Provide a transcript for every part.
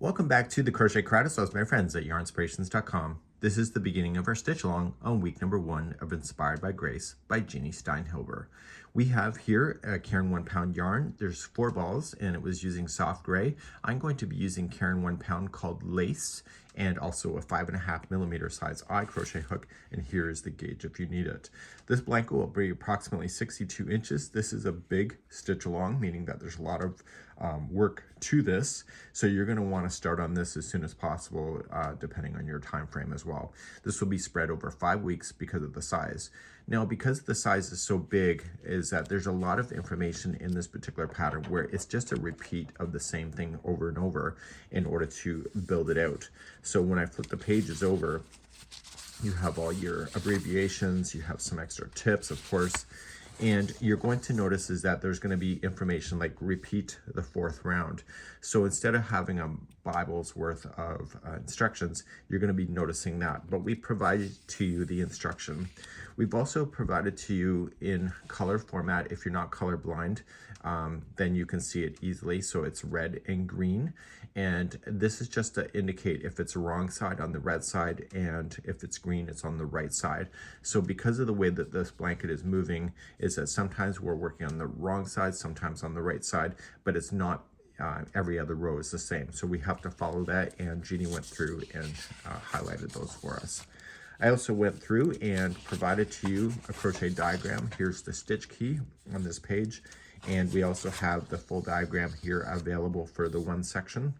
Welcome back to the Crochet Karate with my friends at yarnspirations.com. This is the beginning of our stitch along on week number 1 of Inspired by Grace by Jeanne Steinhilber. We have here a Caron 1 pound yarn. There's 4 balls and it was using soft gray. I'm going to be using Caron 1 pound called Lace and also a 5.5 millimeter size eye crochet hook, and here is the gauge if you need it. This blanket will be approximately 62 inches. This is a big stitch along, meaning that there's a lot of work to this, so you're going to want to start on this as soon as possible, depending on your time frame as well. This will be spread over 5 weeks because of the size. Now, because the size is so big, is that there's a lot of information in this particular pattern where it's just a repeat of the same thing over and over in order to build it out. So when I flip the pages over, you have all your abbreviations, you have some extra tips, of course, and you're going to notice is that there's going to be information like repeat the 4th round. So instead of having a Bible's worth of instructions, you're going to be noticing that. But we provided to you the instruction. We've also provided to you in color format. If you're not colorblind, then you can see it easily. So it's red and green. And this is just to indicate if it's wrong side on the red side, and if it's green, it's on the right side. So because of the way that this blanket is moving, is that sometimes we're working on the wrong side, sometimes on the right side, but it's not every other row is the same. So we have to follow that, and Jeanne went through and highlighted those for us. I also went through and provided to you a crochet diagram. Here's the stitch key on this page, and we also have the full diagram here available for the one section.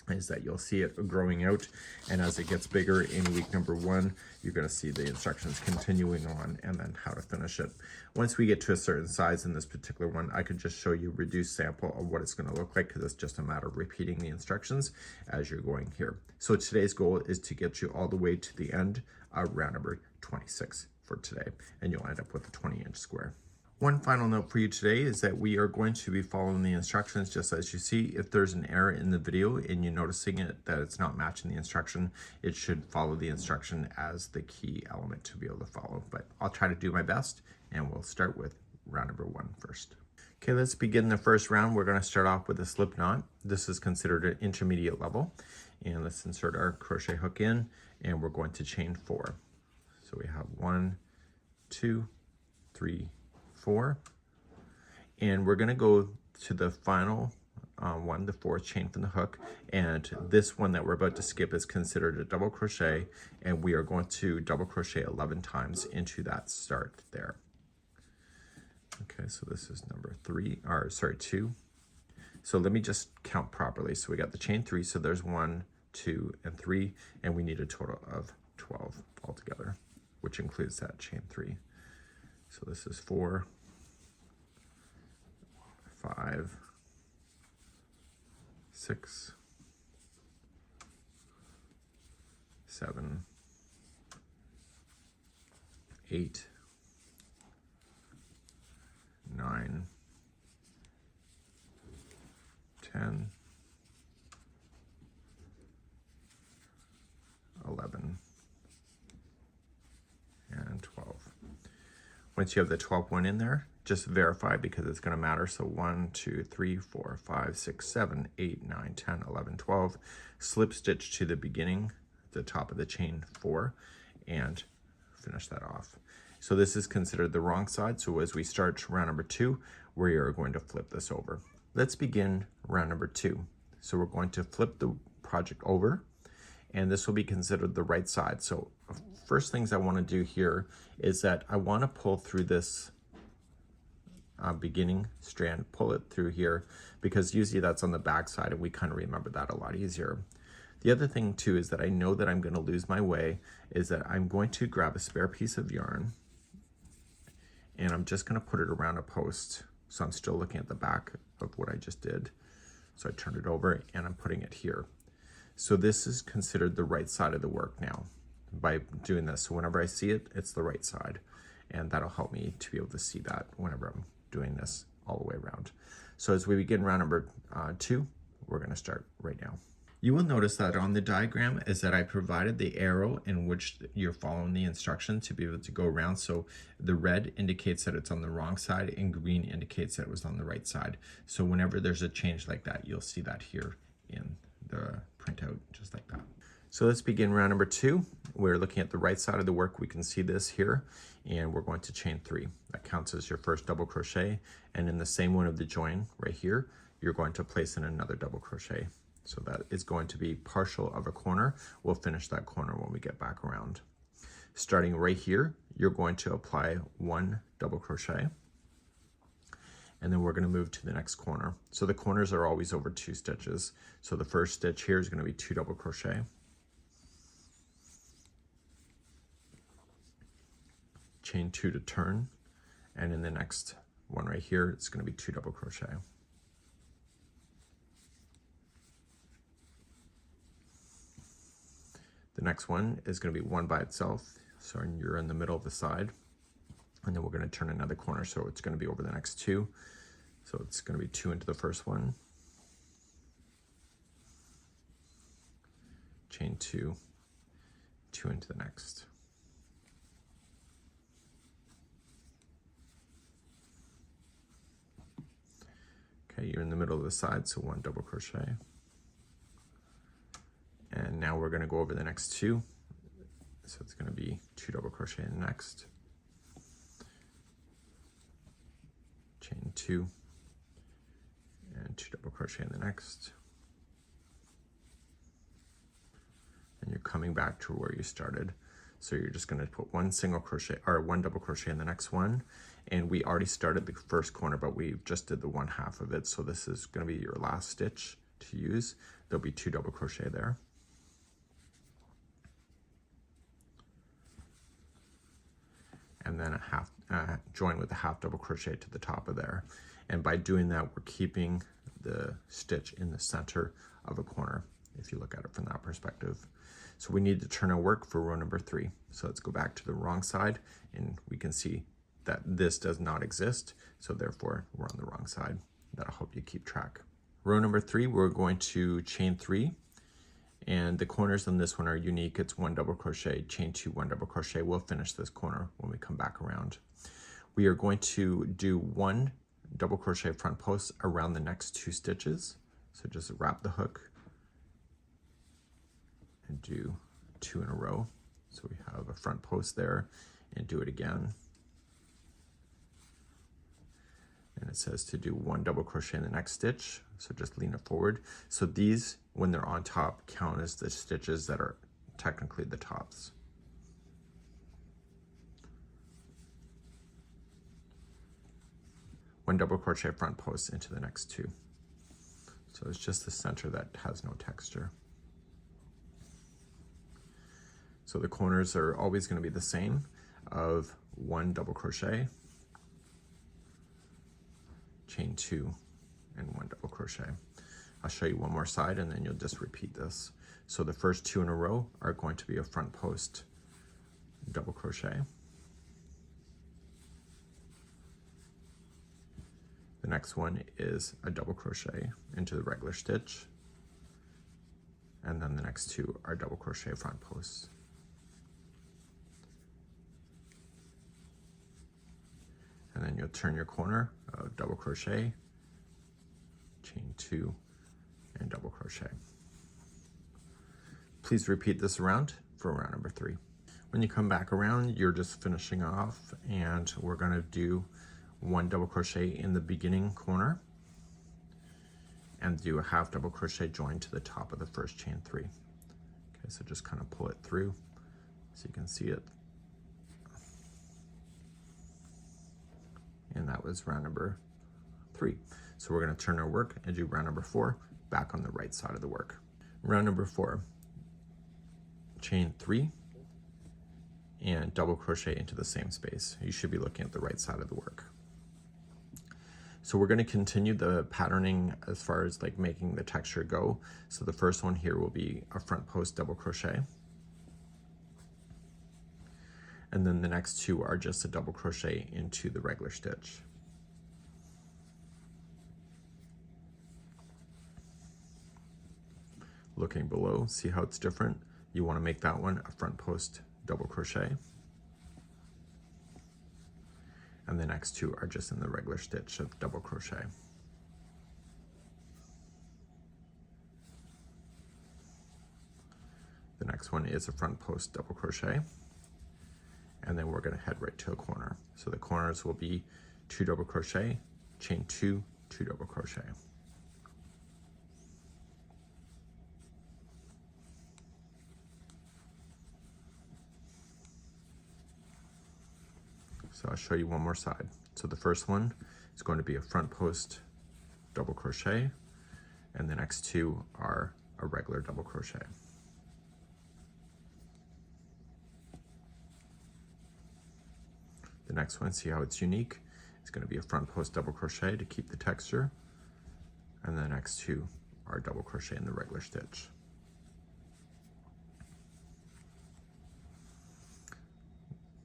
Is that you'll see it growing out, and as it gets bigger in week number 1, you're going to see the instructions continuing on and then how to finish it. Once we get to a certain size in this particular one, I could just show you a reduced sample of what it's going to look like, because it's just a matter of repeating the instructions as you're going here. So today's goal is to get you all the way to the end of round number 26 for today, and you'll end up with a 20-inch square. One final note for you today is that we are going to be following the instructions just as you see. If there's an error in the video and you're noticing it, that it's not matching the instruction, it should follow the instruction as the key element to be able to follow. But I'll try to do my best, and we'll start with round number 1 first. Okay, let's begin the first round. We're going to start off with a slip knot. This is considered an intermediate level. And let's insert our crochet hook in, and we're going to chain 4. So we have 1, 2, 3, 4, and we're going to go to the final one, the 4th chain from the hook, and this one that we're about to skip is considered a double crochet, and we are going to double crochet 11 times into that start there. Okay, so this is number 2. So let me just count properly. So we got the chain 3, so there's 1, 2, and 3, and we need a total of 12 altogether, which includes that chain 3. So this is 4, 5, 6, 7, 8, 9, 10, 11, and 12. Once you have the 12th one in there, just verify because it's going to matter. So 1, 2, 3, 4, 5, 6, 7, 8, 9, 10, 11, 12. Slip stitch to the beginning, the top of the chain 4, and finish that off. So this is considered the wrong side. So as we start round number 2, we are going to flip this over. Let's begin round number 2. So we're going to flip the project over, and this will be considered the right side. So first things I want to do here is that I want to pull through this beginning strand, pull it through here, because usually that's on the back side, and we kind of remember that a lot easier. The other thing too is that I know that I'm going to lose my way, is that I'm going to grab a spare piece of yarn, and I'm just going to put it around a post. So I'm still looking at the back of what I just did. So I turned it over and I'm putting it here. So this is considered the right side of the work now by doing this. So whenever I see it, it's the right side, and that'll help me to be able to see that whenever I'm doing this all the way around. So as we begin round number 2, we're going to start right now. You will notice that on the diagram is that I provided the arrow in which you're following the instruction to be able to go around. So the red indicates that it's on the wrong side and green indicates that it was on the right side. So whenever there's a change like that, you'll see that here in the point out just like that. So let's begin round number 2. We're looking at the right side of the work. We can see this here, and we're going to chain 3. That counts as your first double crochet, and in the same one of the join right here, you're going to place in another double crochet. So that is going to be partial of a corner. We'll finish that corner when we get back around. Starting right here, you're going to apply 1 double crochet, and then we're going to move to the next corner. So the corners are always over 2 stitches. So the first stitch here is going to be 2 double crochet. Chain 2 to turn, and in the next one right here, it's going to be 2 double crochet. The next one is going to be 1 by itself, so you're in the middle of the side, and then we're going to turn another corner, so it's going to be over the next 2. So it's going to be 2 into the first one, chain 2, 2 into the next. Okay, you're in the middle of the side, so 1 double crochet. And now we're going to go over the next 2. So it's going to be 2 double crochet in the next. Chain 2 and 2 double crochet in the next. And you're coming back to where you started. So you're just going to put 1 single crochet or 1 double crochet in the next one. And we already started the first corner, but we just did the 1/2 of it. So this is going to be your last stitch to use. There'll be 2 double crochet there. And then a half join with a 1/2 double crochet to the top of there. And by doing that, we're keeping the stitch in the center of a corner, if you look at it from that perspective. So we need to turn our work for row number 3. So let's go back to the wrong side, and we can see that this does not exist, so therefore we're on the wrong side. That'll help you keep track. Row number 3, we're going to chain 3, and the corners on this one are unique. It's 1 double crochet, chain 2, 1 double crochet. We'll finish this corner when we come back around. We are going to do 1 double crochet front post around the next 2 stitches. So just wrap the hook and do 2 in a row. So we have a front post there, and do it again. And it says to do 1 double crochet in the next stitch, so just lean it forward. So these, when they're on top, count as the stitches that are technically the tops. One double crochet front post into the next 2. So it's just the center that has no texture. So the corners are always going to be the same of 1 double crochet, chain 2, and 1 double crochet. I'll show you one more side, and then you'll just repeat this. So the first 2 in a row are going to be a front post double crochet. The next one is a double crochet into the regular stitch, and then the next 2 are double crochet front posts. And then you'll turn your corner of double crochet, chain 2, and double crochet. Please repeat this around for round number 3. When you come back around, you're just finishing off, and we're going to do 1 double crochet in the beginning corner and do a 1/2 double crochet join to the top of the first chain 3. Okay, so just kind of pull it through so you can see it. And that was round number 3. So we're going to turn our work and do round number 4 back on the right side of the work. Round number 4, chain 3 and double crochet into the same space. You should be looking at the right side of the work. So we're going to continue the patterning as far as like making the texture go. So the first one here will be a front post double crochet. And then the next 2 are just a double crochet into the regular stitch. Looking below, see how it's different? You want to make that one a front post double crochet. And the next 2 are just in the regular stitch of double crochet. The next one is a front post double crochet, and then we're going to head right to a corner. So the corners will be 2 double crochet, chain 2, 2 double crochet. So I'll show you one more side. So the first one is going to be a front post double crochet, and the next 2 are a regular double crochet. The next one, see how it's unique? It's going to be a front post double crochet to keep the texture, and the next 2 are double crochet in the regular stitch.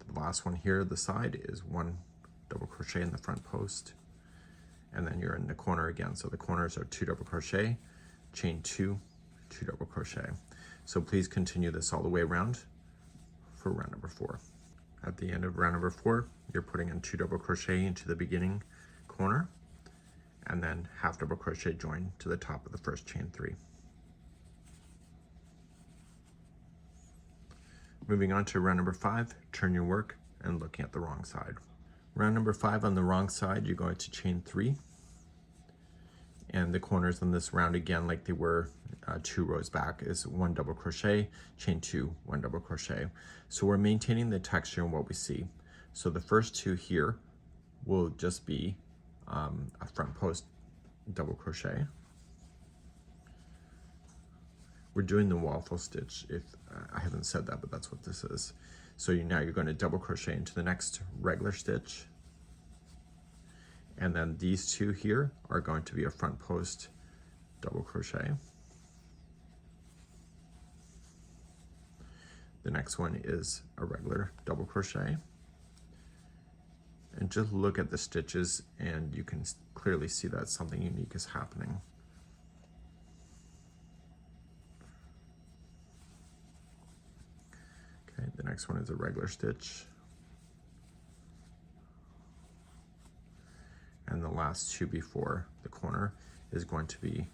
The last one here, the side, is 1 double crochet in the front post, and then you're in the corner again. So the corners are 2 double crochet, chain 2, 2 double crochet. So please continue this all the way around for round number 4. At the end of round number 4, you're putting in 2 double crochet into the beginning corner, and then half double crochet join to the top of the first chain 3. Moving on to round number 5, turn your work and looking at the wrong side. Round number 5, on the wrong side, you're going to chain 3, and the corners on this round, again, like they were 2 rows back, is 1 double crochet, chain 2, 1 double crochet. So we're maintaining the texture and what we see. So the first 2 here will just be a front post double crochet. We're doing the waffle stitch, if I haven't said that, but that's what this is. So now you're going to double crochet into the next regular stitch, and then these 2 here are going to be a front post double crochet. The next one is a regular double crochet, and just look at the stitches and you can clearly see that something unique is happening. Okay, the next one is a regular stitch. And the last 2 before the corner is going to be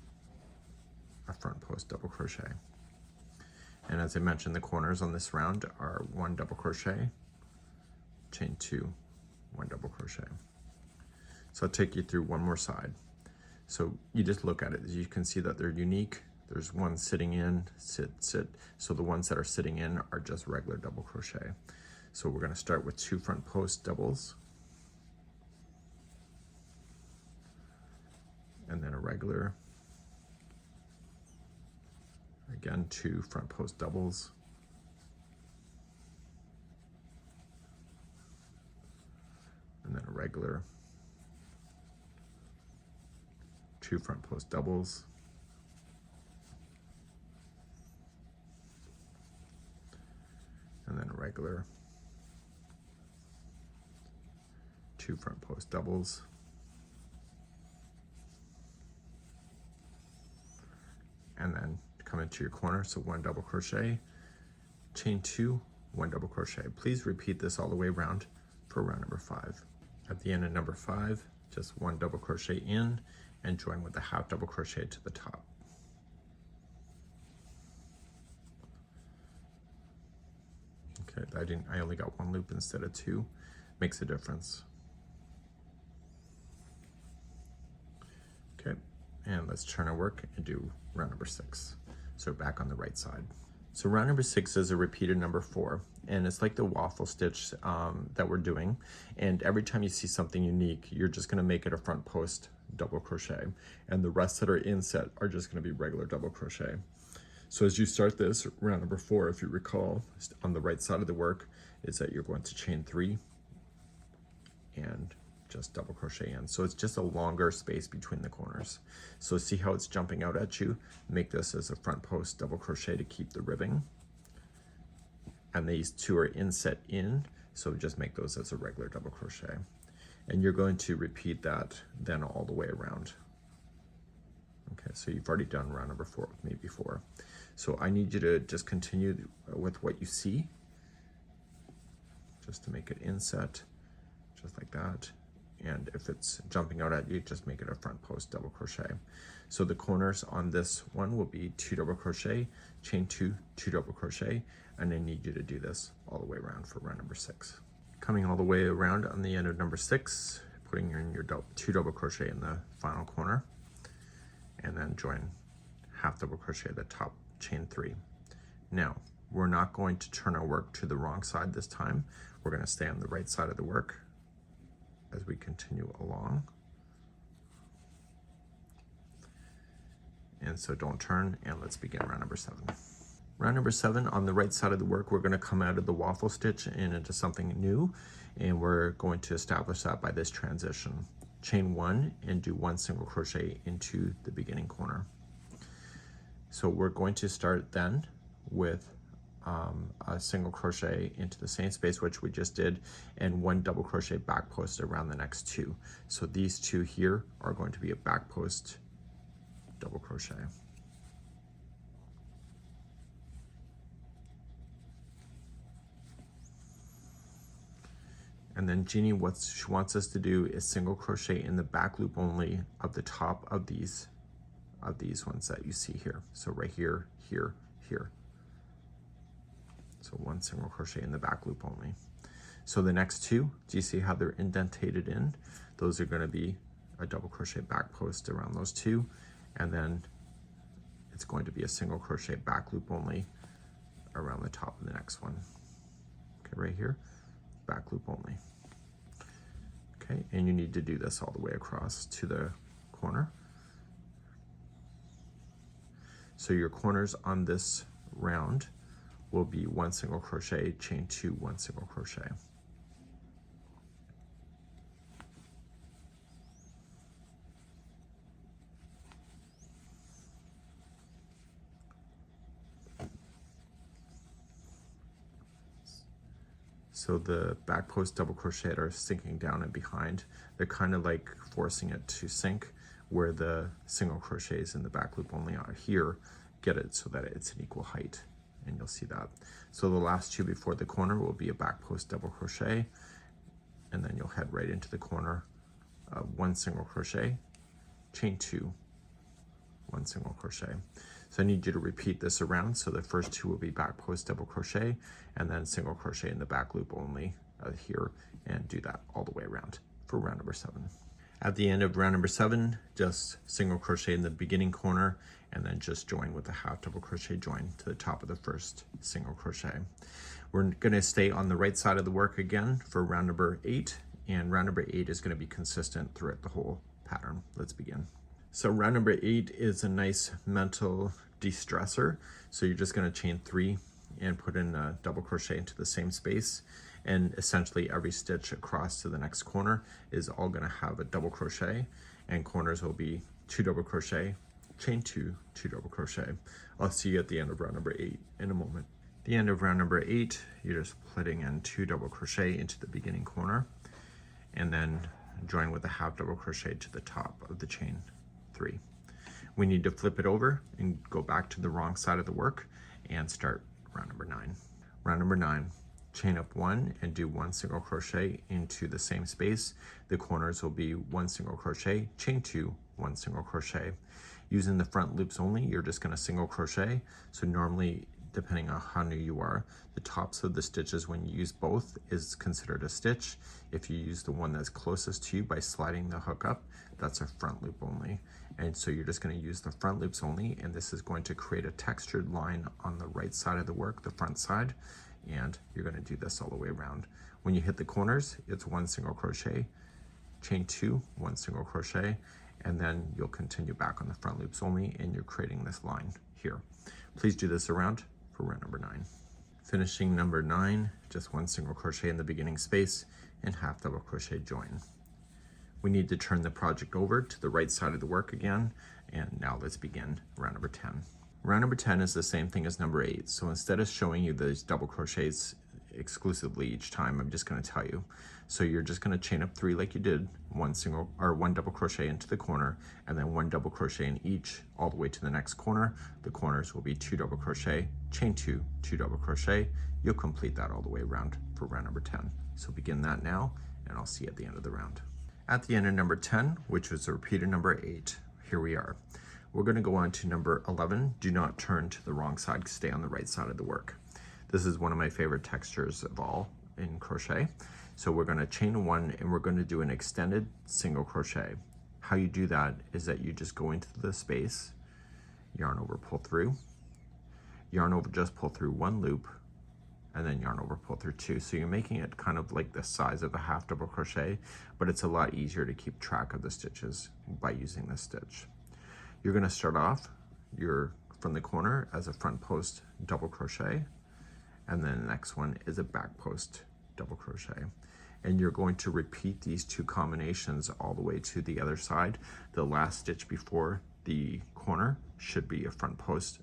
a front post double crochet. And as I mentioned, the corners on this round are 1 double crochet, chain 2, 1 double crochet. So I'll take you through one more side. So you just look at it, you can see that they're unique. There's one sitting in, sit. So the ones that are sitting in are just regular double crochet. So we're going to start with 2 front post doubles, and then a regular, again 2 front post doubles, and then a regular, 2 front post doubles, and then a regular, 2 front post doubles, and then come into your corner, so 1 double crochet, chain 2, 1 double crochet. Please repeat this all the way around for round number 5. At the end of number 5, just 1 double crochet in and join with a half double crochet to the top. Okay, I only got 1 loop instead of 2, makes a difference. Okay, and let's turn our work and do round number 6. So back on the right side. So round number 6 is a repeated number 4, and it's like the waffle stitch that we're doing. And every time you see something unique, you're just going to make it a front post double crochet, and the rest that are inset are just going to be regular double crochet. So as you start this round number 4, if you recall, on the right side of the work is that you're going to chain 3 and just double crochet in. So it's just a longer space between the corners. So see how it's jumping out at you? Make this as a front post double crochet to keep the ribbing. And these 2 are inset in, so just make those as a regular double crochet. And you're going to repeat that then all the way around. Okay, so you've already done round number 4 with me before. So I need you to just continue with what you see, just to make it inset, just like that, and if it's jumping out at you, just make it a front post double crochet. So the corners on this one will be 2 double crochet, chain 2, 2 double crochet, and I need you to do this all the way around for round number 6. Coming all the way around on the end of number 6, putting in your 2 double crochet in the final corner, and then join half double crochet at the top, chain 3. Now, we're not going to turn our work to the wrong side this time. We're going to stay on the right side of the work as we continue along. And so don't turn, and let's begin round number 7. Round number 7, on the right side of the work, we're going to come out of the waffle stitch and into something new, and we're going to establish that by this transition. Chain 1 and do 1 single crochet into the beginning corner. So we're going to start then with a single crochet into the same space which we just did, and 1 double crochet back post around the next 2. So these 2 here are going to be a back post double crochet. And then Jeanne, what she wants us to do is single crochet in the back loop only of the top of these ones that you see here. So right here, here, here. So 1 single crochet in the back loop only. So the next 2, do you see how they're indentated in? Those are going to be a double crochet back post around those 2, and then it's going to be a single crochet back loop only around the top of the next one. Okay, right here, back loop only. Okay, and you need to do this all the way across to the corner. So your corners on this round will be 1 single crochet, chain 2, 1 single crochet. So the back post double crochet are sinking down and behind. They're kind of like forcing it to sink, where the single crochets in the back loop only are here, get it so that it's an equal height, and you'll see that. So the last 2 before the corner will be a back post double crochet, and then you'll head right into the corner, 1 single crochet, chain 2, 1 single crochet. So I need you to repeat this around. So the first 2 will be back post double crochet, and then single crochet in the back loop only here, and do that all the way around for round number 7. At the end of round number 7, just single crochet in the beginning corner, and then just join with a half double crochet join to the top of the first single crochet. We're going to stay on the right side of the work again for round number 8, and round number 8 is going to be consistent throughout the whole pattern. Let's begin. So round number 8 is a nice mental de-stressor. So you're just going to chain 3 and put in a double crochet into the same space, and essentially every stitch across to the next corner is all going to have a double crochet, and corners will be 2 double crochet, chain 2, 2 double crochet. I'll see you at the end of round number 8 in a moment. At the end of round number 8, you're just putting in 2 double crochet into the beginning corner, and then join with a half double crochet to the top of the chain 3. We need to flip it over and go back to the wrong side of the work and start round number 9. Round number 9, chain up 1 and do 1 single crochet into the same space. The corners will be 1 single crochet, chain 2, 1 single crochet. Using the front loops only, you're just going to single crochet. So normally, depending on how new you are, the tops of the stitches when you use both is considered a stitch. If you use the one that's closest to you by sliding the hook up, that's a front loop only. And so you're just going to use the front loops only, and this is going to create a textured line on the right side of the work, the front side, and you're going to do this all the way around. When you hit the corners, it's 1 single crochet, chain 2, 1 single crochet, and then you'll continue back on the front loops only, and you're creating this line here. Please do this around for round number 9. Finishing number 9, just 1 single crochet in the beginning space and half double crochet join. We need to turn the project over to the right side of the work again, and now let's begin round number 10. Round number 10 is the same thing as number 8, so instead of showing you those double crochets exclusively each time, I'm just going to tell you. So you're just going to chain up 3 like you did, 1 double crochet into the corner, and then 1 double crochet in each all the way to the next corner. The corners will be 2 double crochet, chain 2, 2 double crochet. You'll complete that all the way around for round number 10. So begin that now, and I'll see you at the end of the round. At the end of number 10, which was a repeated number 8, here we are. We're going to go on to number 11. Do not turn to the wrong side, stay on the right side of the work. This is one of my favorite textures of all in crochet. So we're going to chain 1 and we're going to do an extended single crochet. How you do that is that you just go into the space, yarn over, pull through, yarn over, just pull through 1 loop, and then yarn over, pull through 2. So you're making it kind of like the size of a half double crochet, but it's a lot easier to keep track of the stitches by using this stitch. You're going to start off from the corner as a front post double crochet, and then the next one is a back post double crochet. And you're going to repeat these 2 combinations all the way to the other side. The last stitch before the corner should be a front post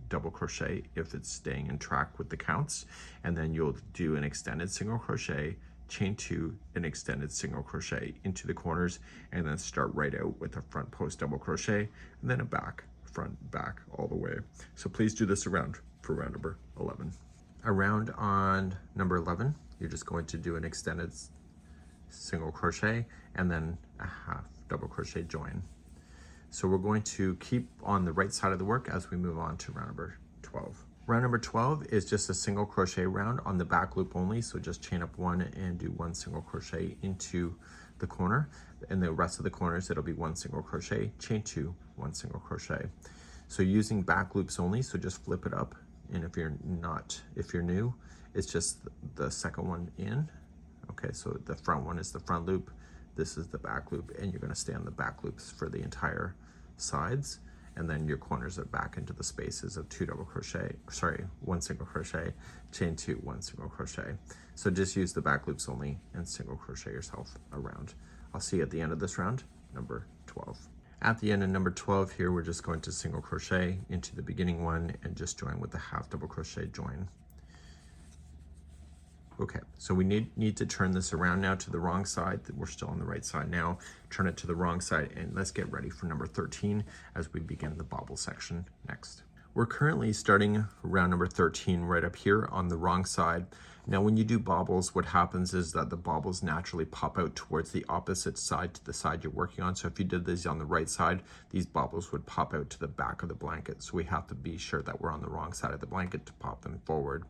double crochet if it's staying in track with the counts, and then you'll do an extended single crochet, chain 2, an extended single crochet into the corners, and then start right out with a front post double crochet, and then a back, front, back, all the way. So please do this around for round number 11. Around on number 11, you're just going to do an extended single crochet and then a half double crochet join. So we're going to keep on the right side of the work as we move on to round number 12. Round number 12 is just a single crochet round on the back loop only, so just chain up 1 and do 1 single crochet into the corner, and the rest of the corners it'll be 1 single crochet, chain 2, 1 single crochet. So using back loops only, so just flip it up, and if you're new, it's just the second one in. Okay, so the front one is the front loop, this is the back loop, and you're going to stay on the back loops for the entire sides, and then your corners are back into the spaces of 1 single crochet, chain 2, 1 single crochet. So just use the back loops only and single crochet yourself around. I'll see you at the end of this round, number 12. At the end of number 12 here, we're just going to single crochet into the beginning one and just join with the half double crochet join. Okay, so we need to turn this around now to the wrong side. We're still on the right side now. Turn it to the wrong side, and let's get ready for number 13 as we begin the bobble section next. We're currently starting round number 13 right up here on the wrong side. Now when you do bobbles, what happens is that the bobbles naturally pop out towards the opposite side to the side you're working on. So if you did this on the right side, these bobbles would pop out to the back of the blanket. So we have to be sure that we're on the wrong side of the blanket to pop them forward.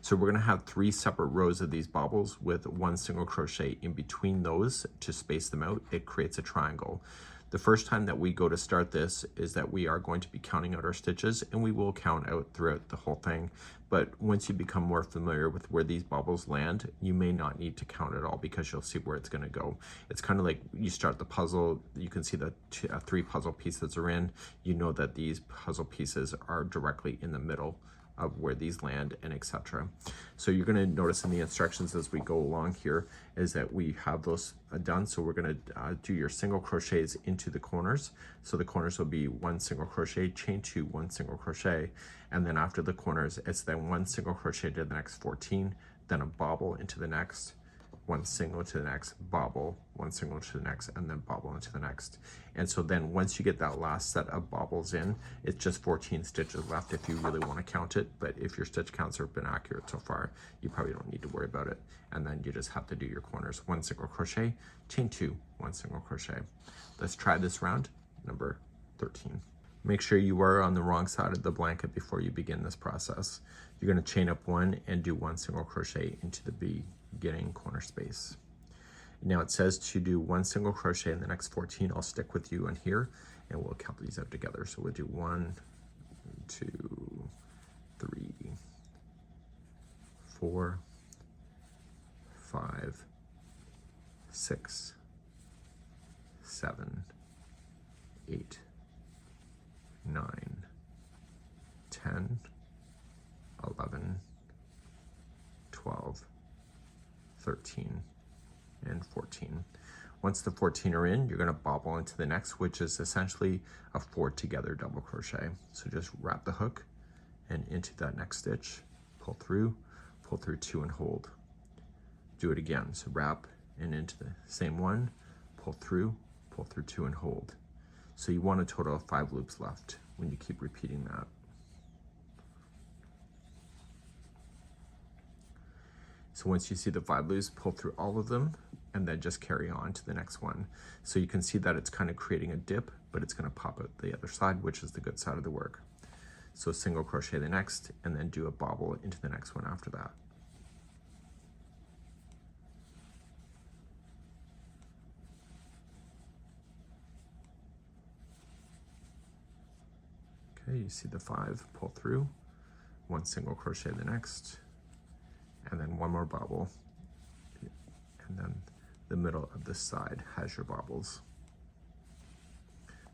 So we're gonna have 3 separate rows of these bobbles with 1 single crochet in between those to space them out. It creates a triangle. The first time that we go to start this is that we are going to be counting out our stitches, and we will count out throughout the whole thing. But once you become more familiar with where these bobbles land, you may not need to count at all because you'll see where it's going to go. It's kind of like you start the puzzle, you can see the 3 puzzle pieces are in. You know that these puzzle pieces are directly in the middle of where these land, and etc. So you're going to notice in the instructions as we go along here is that we have those done. So we're going to do your single crochets into the corners. So the corners will be 1 single crochet, chain 2, 1 single crochet, and then after the corners it's then 1 single crochet to the next 14, then a bobble into the next, 1 single to the next, bobble, 1 single to the next, and then bobble into the next. And so then once you get that last set of bobbles in, it's just 14 stitches left if you really want to count it. But if your stitch counts have been accurate so far, you probably don't need to worry about it. And then you just have to do your corners, 1 single crochet, chain 2, 1 single crochet. Let's try this round, number 13. Make sure you are on the wrong side of the blanket before you begin this process. You're going to chain up 1 and do 1 single crochet into the beginning corner space. Now it says to do 1 single crochet in the next 14. I'll stick with you on here and we'll count these out together. So we'll do 1, 2, 3, 4, 5, 6, 7, 8, 9, 10, 11, 12, 13, and 14. Once the 14 are in, you're going to bobble into the next, which is essentially a 4 together double crochet. So just wrap the hook and into that next stitch, pull through 2 and hold. Do it again. So wrap and into the same one, pull through 2 and hold. So you want a total of 5 loops left when you keep repeating that. So once you see the 5 loops, pull through all of them and then just carry on to the next one. So you can see that it's kind of creating a dip, but it's going to pop out the other side, which is the good side of the work. So single crochet the next, and then do a bobble into the next one after that. Okay, you see the 5, pull through, 1 single crochet the next, and then 1 more bobble, and then the middle of this side has your bobbles.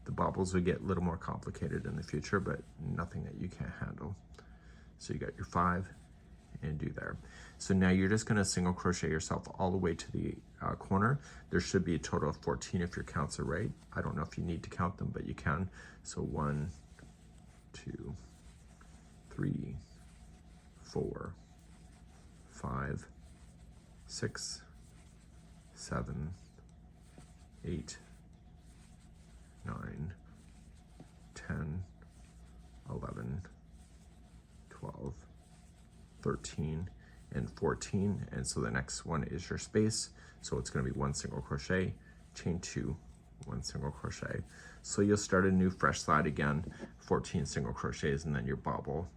The bobbles will get a little more complicated in the future, but nothing that you can't handle. So you got your 5 and do there. So now you're just going to single crochet yourself all the way to the corner. There should be a total of 14 if your counts are right. I don't know if you need to count them, but you can. So 1, 2, 3, 4, 5, 6, 7, 8, 9, 10, 11, 12, 13, and 14. And so the next one is your space. So it's going to be 1 single crochet, chain 2, 1 single crochet. So you'll start a new fresh side again, 14 single crochets, and then your bobble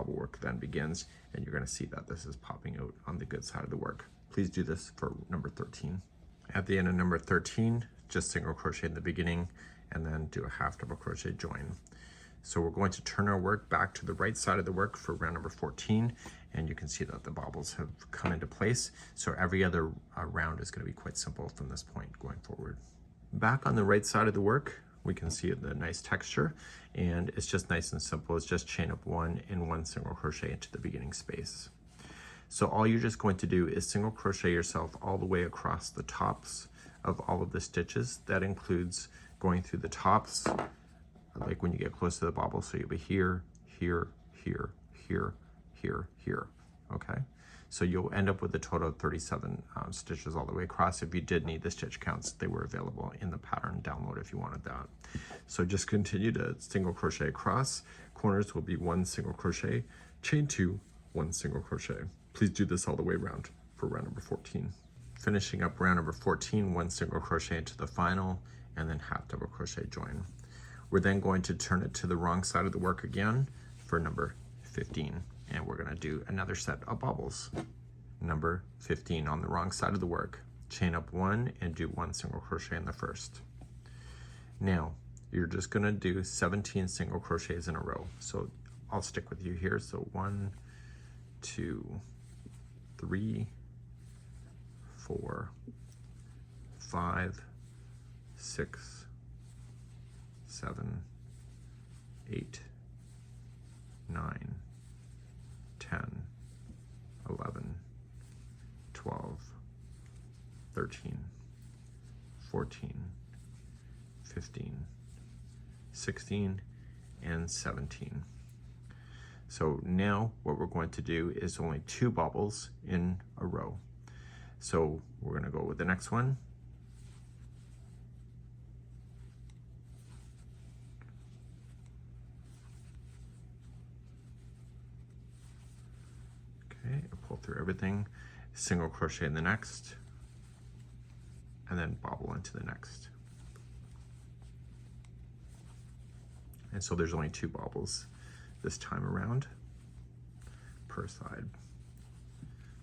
work then begins, and you're going to see that this is popping out on the good side of the work. Please do this for number 13. At the end of number 13, just single crochet in the beginning, and then do a half double crochet join. So we're going to turn our work back to the right side of the work for round number 14, and you can see that the bobbles have come into place. So every other round is going to be quite simple from this point going forward. Back on the right side of the work, we can see the nice texture, and it's just nice and simple. It's just chain up 1 and 1 single crochet into the beginning space. So all you're just going to do is single crochet yourself all the way across the tops of all of the stitches. That includes going through the tops, like when you get close to the bobble. So you'll be here, here, here, here, here, here, okay? So you'll end up with a total of 37 stitches all the way across. If you did need the stitch counts, they were available in the pattern download if you wanted that. So just continue to single crochet across. Corners will be 1 single crochet, chain 2, 1 single crochet. Please do this all the way around for round number 14. Finishing up round number 14, 1 single crochet into the final, and then half double crochet join. We're then going to turn it to the wrong side of the work again for number 15, and we're going to do another set of bobbles. Number 15 on the wrong side of the work. Chain up 1 and do 1 single crochet in the first. Now you're just going to do 17 single crochets in a row. So I'll stick with you here. So 1, 2, 3, 4, 5, 6, 7, 8, 9, 10, 11, 12, 13, 14, 15, 16, and 17. So now what we're going to do is only 2 bobbles in a row. So we're going to go with the next one. Okay, pull through everything, single crochet in the next, and then bobble into the next. And so there's only 2 bobbles this time around per side.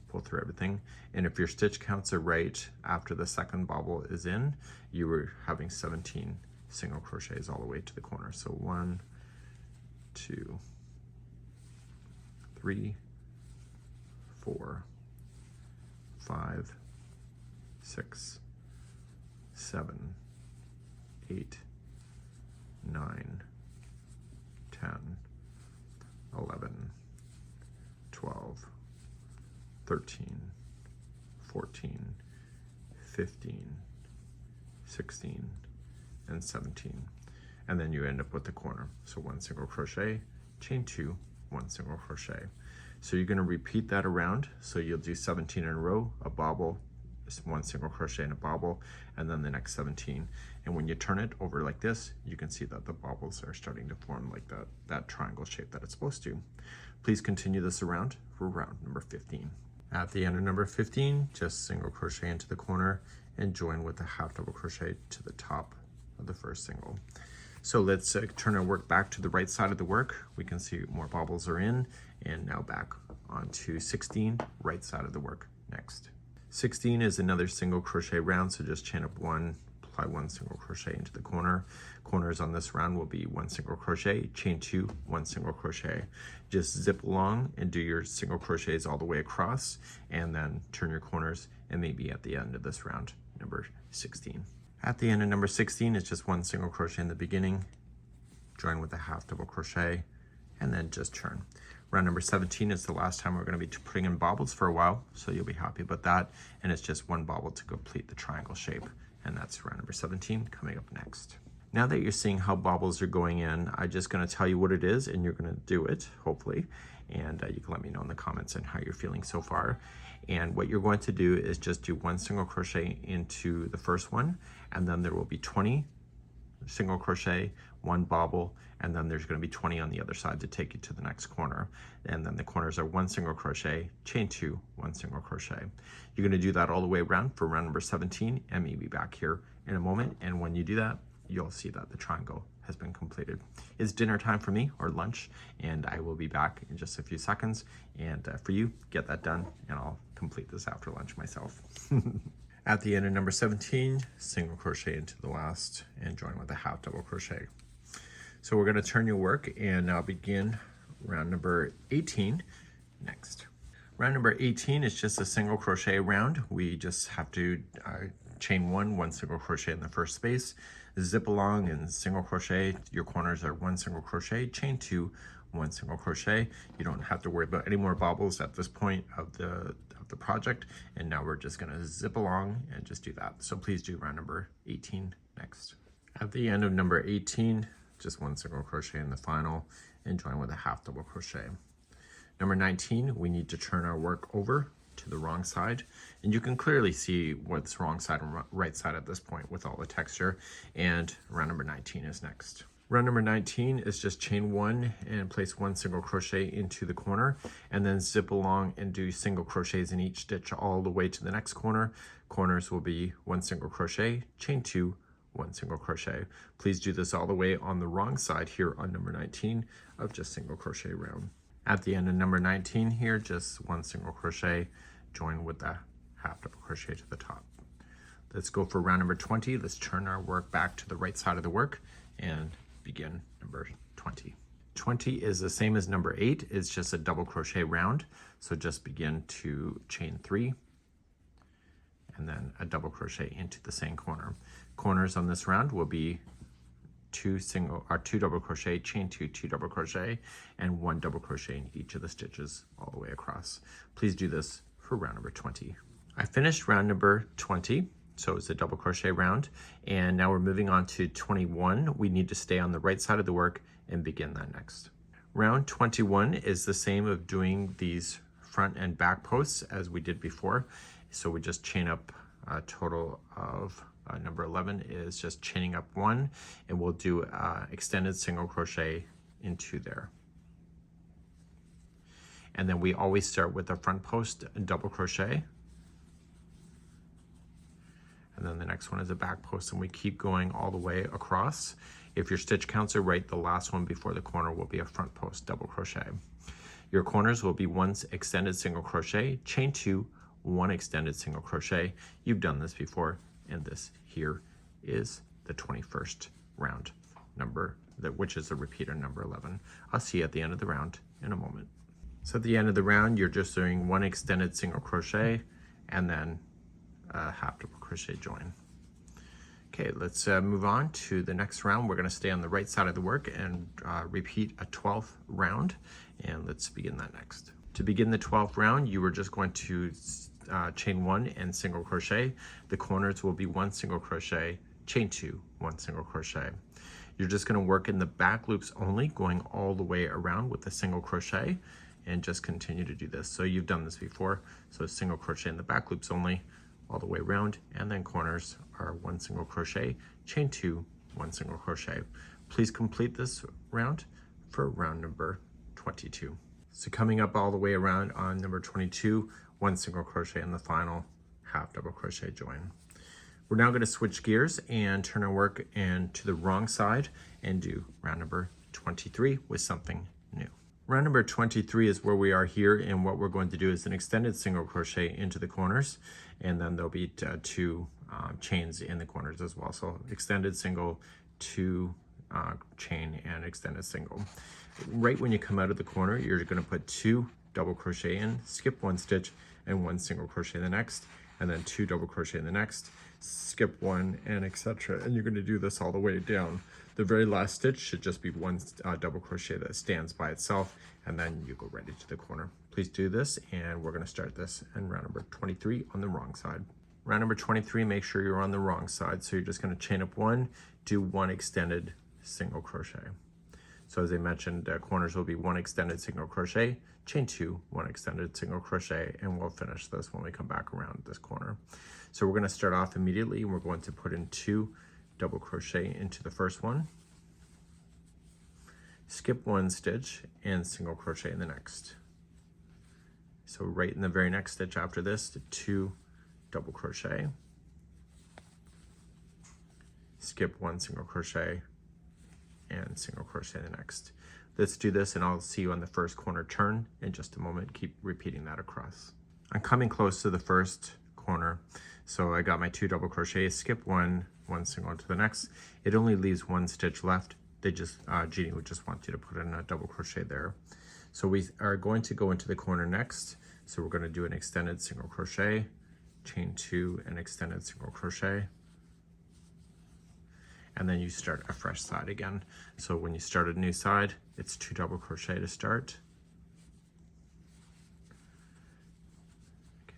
Pull through everything, and if your stitch counts are right after the second bobble is in, you were having 17 single crochets all the way to the corner. So 1, 2, 3, 4, 5, 6, 7, 8, 9, 10, 11, 12, 13, 14, 15, 16, and 17. And then you end up with the corner. So 1 single crochet, chain 2, 1 single crochet. So you're going to repeat that around. So you'll do 17 in a row, a bobble, 1 single crochet and a bobble, and then the next 17. And when you turn it over like this, you can see that the bobbles are starting to form like that triangle shape that it's supposed to. Please continue this around for round number 15. At the end of number 15, just single crochet into the corner and join with a half double crochet to the top of the first single. So let's turn our work back to the right side of the work. We can see more bobbles are in, and now back onto 16, right side of the work next. 16 is another single crochet round, so just chain up one, apply one single crochet into the corner. Corners on this round will be one single crochet, chain two, one single crochet. Just zip along and do your single crochets all the way across, and then turn your corners, and maybe at the end of this round, number 16. At the end of number 16, it's just one single crochet in the beginning, join with a half double crochet, and then just turn. Round number 17 is the last time we're going to be putting in bobbles for a while, so you'll be happy about that. And it's just one bobble to complete the triangle shape. And that's round number 17 coming up next. Now that you're seeing how bobbles are going in, I'm just going to tell you what it is, and you're going to do it, hopefully. And you can let me know in the comments on how you're feeling so far. And what you're going to do is just do one single crochet into the first one, and then there will be 20 single crochet, one bobble, and then there's going to be 20 on the other side to take you to the next corner. And then the corners are one single crochet, chain two, one single crochet. You're going to do that all the way around for round number 17, and maybe back here in a moment. And when you do that, you'll see that the triangle has been completed. It's dinner time for me, or lunch, and I will be back in just a few seconds. And for you, get that done, and I'll complete this after lunch myself. At the end of number 17, single crochet into the last and join with a half double crochet. So we're going to turn your work and now begin round number 18 next. Round number 18 is just a single crochet round. We just have to chain one single crochet in the first space, zip along and single crochet. Your corners are one single crochet, chain two, one single crochet. You don't have to worry about any more bobbles at this point of the project. And now we're just going to zip along and just do that. So please do round number 18 next. At the end of number 18, just one single crochet in the final and join with a half double crochet. Number 19, we need to turn our work over to the wrong side, and you can clearly see what's wrong side and right side at this point with all the texture. And round number 19 is next. Round number 19 is just chain one and place one single crochet into the corner, and then zip along and do single crochets in each stitch all the way to the next corner. Corners will be one single crochet, chain two, one single crochet. Please do this all the way on the wrong side here on number 19 of just single crochet round. At the end of number 19 here, just one single crochet, join with the half double crochet to the top. Let's go for round number 20. Let's turn our work back to the right side of the work and begin number 20. 20 is the same as number 8. It's just a double crochet round. So just begin to chain 3 and then a double crochet into the same corner. Corners on this round will be two double crochet, chain two double crochet, and one double crochet in each of the stitches all the way across. Please do this for round number 20. I finished round number 20. So it's a double crochet round, and now we're moving on to 21. We need to stay on the right side of the work and begin that next. Round 21 is the same of doing these front and back posts as we did before. So we just chain up a total of number 11 is just chaining up one, and we'll do extended single crochet into there. And then we always start with the front post and double crochet. And then the next one is a back post, and we keep going all the way across. If your stitch counts are right, the last one before the corner will be a front post double crochet. Your corners will be one extended single crochet, chain two, one extended single crochet. You've done this before, and this here is the 21st round number, which is a repeater number 11. I'll see you at the end of the round in a moment. So at the end of the round, you're just doing one extended single crochet and then half double crochet join. Okay, let's move on to the next round. We're going to stay on the right side of the work and repeat a 12th round, and let's begin that next. To begin the 12th round, you are just going to chain one and single crochet. The corners will be one single crochet, chain two, one single crochet. You're just going to work in the back loops only, going all the way around with a single crochet, and just continue to do this. So you've done this before, so single crochet in the back loops only, all the way around, and then corners are one single crochet, chain two, one single crochet. Please complete this round for round number 22. So coming up all the way around on number 22, 1 single crochet in the final half double crochet join. We're now going to switch gears and turn our work and to the wrong side and do round number 23 with something new. Round number 23 is where we are here, and what we're going to do is an extended single crochet into the corners, and then there'll be two chains in the corners as well. So extended single, two chain, and extended single. Right when you come out of the corner, you're going to put 2 double crochet in, skip 1 stitch, and 1 single crochet in the next, and then 2 double crochet in the next, skip 1, and etc. And you're going to do this all the way down. The very last stitch should just be 1 double crochet that stands by itself, and then you go right into the corner. Please do this, and we're going to start this in round number 23 on the wrong side. Round number 23, make sure you're on the wrong side. So you're just going to chain up 1, do 1 extended single crochet. So as I mentioned, corners will be 1 extended single crochet, chain 2, 1 extended single crochet, and we'll finish this when we come back around this corner. So we're going to start off immediately, and we're going to put in 2 double crochet into the first one, skip 1 stitch, and single crochet in the next. So right in the very next stitch after this, 2 double crochet, skip 1 single crochet, and single crochet in the next. Let's do this, and I'll see you on the first corner turn in just a moment. Keep repeating that across. I'm coming close to the first corner, so I got my 2 double crochets, skip 1, 1 single to the next. It only leaves 1 stitch left. They just Jeanne would just want you to put in a double crochet there. So we are going to go into the corner next. So we're going to do an extended single crochet, chain 2, and extended single crochet. And then you start a fresh side again. So when you start a new side, it's 2 double crochet to start.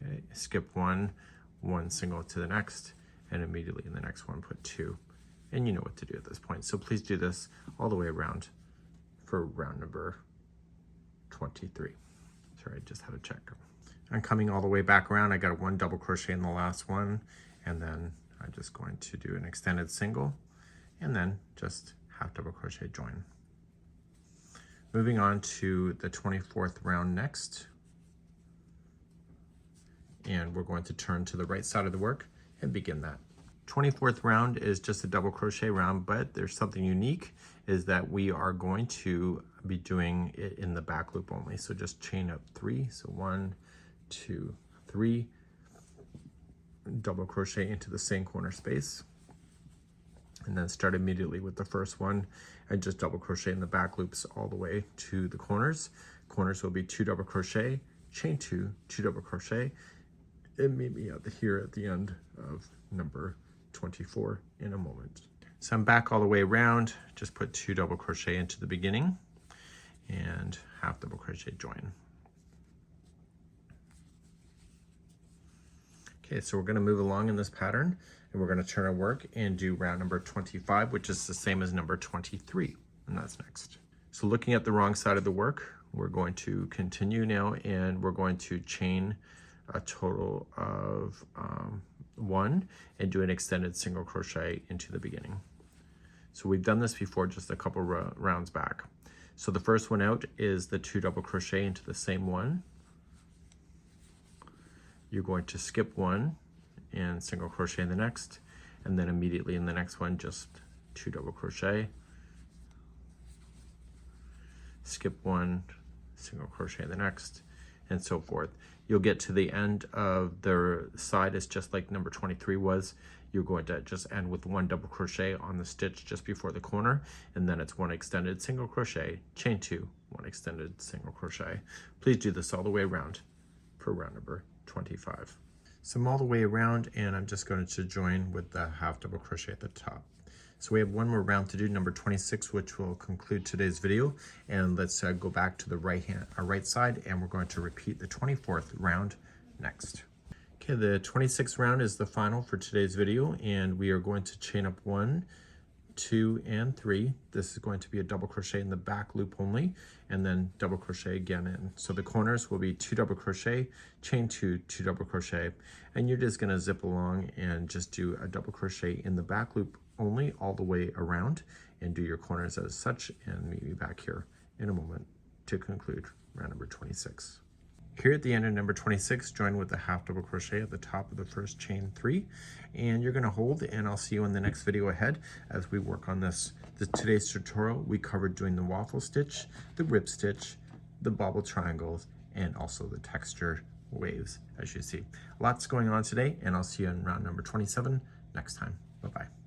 Okay, skip 1, 1 single to the next, and immediately in the next one put 2. And you know what to do at this point. So please do this all the way around for round number 23. Sorry, I just had to check. I'm coming all the way back around. I got 1 double crochet in the last one, and then I'm just going to do an extended single, and then just half double crochet join. Moving on to the 24th round next. And we're going to turn to the right side of the work and begin that. 24th round is just a double crochet round, but there's something unique, is that we are going to be doing it in the back loop only. So just chain up 3, so 1, 2, 3, double crochet into the same corner space, and then start immediately with the first one and just double crochet in the back loops all the way to the corners. Corners will be 2 double crochet, chain 2, 2 double crochet, and meet me here at the end of number 24 in a moment. So I'm back all the way around, just put 2 double crochet into the beginning and half double crochet join. Okay, so we're going to move along in this pattern, and we're going to turn our work and do round number 25, which is the same as number 23, and that's next. So looking at the wrong side of the work, we're going to continue now, and we're going to chain a total of 1 and do an extended single crochet into the beginning. So we've done this before, just a couple rounds back. So the first one out is the 2 double crochet into the same one. You're going to skip 1 and single crochet in the next, and then immediately in the next one just 2 double crochet, skip 1, single crochet in the next, and so forth. You'll get to the end of the side, it's just like number 23 was. You're going to just end with 1 double crochet on the stitch just before the corner, and then it's 1 extended single crochet, chain 2, 1 extended single crochet. Please do this all the way around for round number 25. So I'm all the way around, and I'm just going to join with the half double crochet at the top. So we have one more round to do, number 26, which will conclude today's video. And let's go back to the right side, and we're going to repeat the 24th round next. Okay, the 26th round is the final for today's video, and we are going to chain up 1, 2, and 3. This is going to be a double crochet in the back loop only, and then double crochet again in. So the corners will be 2 double crochet, chain 2, 2 double crochet, and you're just going to zip along and just do a double crochet in the back loop only all the way around, and do your corners as such, and meet me back here in a moment to conclude round number 26. Here at the end of number 26, join with the half double crochet at the top of the first chain 3, and you're going to hold, and I'll see you in the next video ahead as we work on this. Today's tutorial, we covered doing the waffle stitch, the rib stitch, the bobble triangles, and also the texture waves, as you see. Lots going on today, and I'll see you in round number 27 next time. Bye-bye.